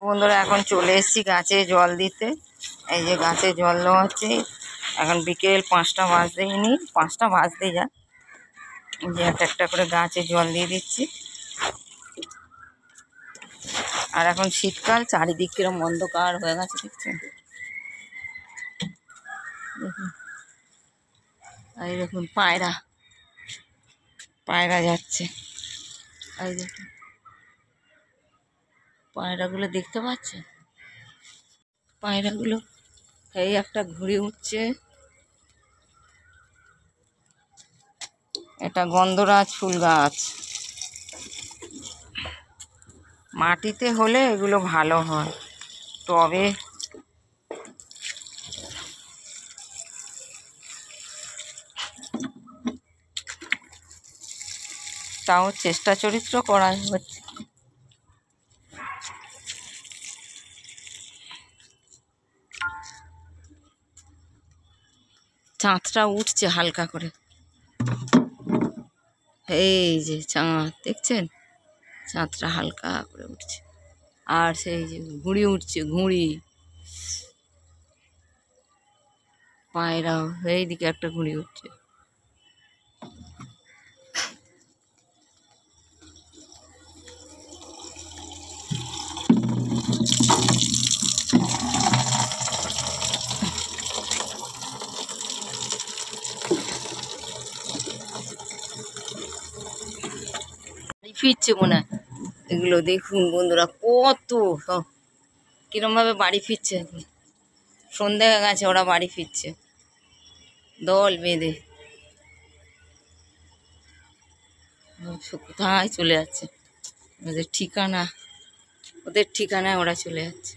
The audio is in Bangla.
বন্ধুরা এখন চলে এসেছি গাছে জল দিতে। এই যে গাছে জল দেওয়া হচ্ছে। এখন বিকেল 5টা বাজতেই নি, 5টা বাজতেই যা, যে একটা একটা করে গাছে জল দিয়ে দিচ্ছি। আর এখন শীতকাল, চারিদিক কিরম অন্ধকার হয়ে গেছে দেখছেন। দেখুন, এই দেখুন পায়রা পায়রা যাচ্ছে। এই দেখুন পায়রাগুলো দেখতে পাচ্ছেন, পায়রাগুলো। এই একটা ঘুড়ি উঠছে, এটা গন্ধরাজ ফুল গাছ। মাটিতে হলে এগুলো ভালো হয়, টবে তাও চেষ্টা চরিত্র করা হচ্ছে। চাঁদটা উঠছে হালকা করে, এই যে চাঁদ দেখছেন, চাঁদটা হালকা করে উঠছে। আর সেই যে ঘুড়ি উঠছে, ঘুড়ি, পায়রাও এইদিকে একটা ঘুড়ি উঠছে। ফিরছে মনে হয় এগুলো, দেখুন বন্ধুরা কত সব কিরম ভাবে বাড়ি ফিরছে। সন্ধে হয়ে গেছে, ওরা বাড়ি ফিরছে দল বেঁধে। কোথায় চলে যাচ্ছে, ওদের ঠিকানা, ওদের ঠিকানায় ওরা চলে যাচ্ছে।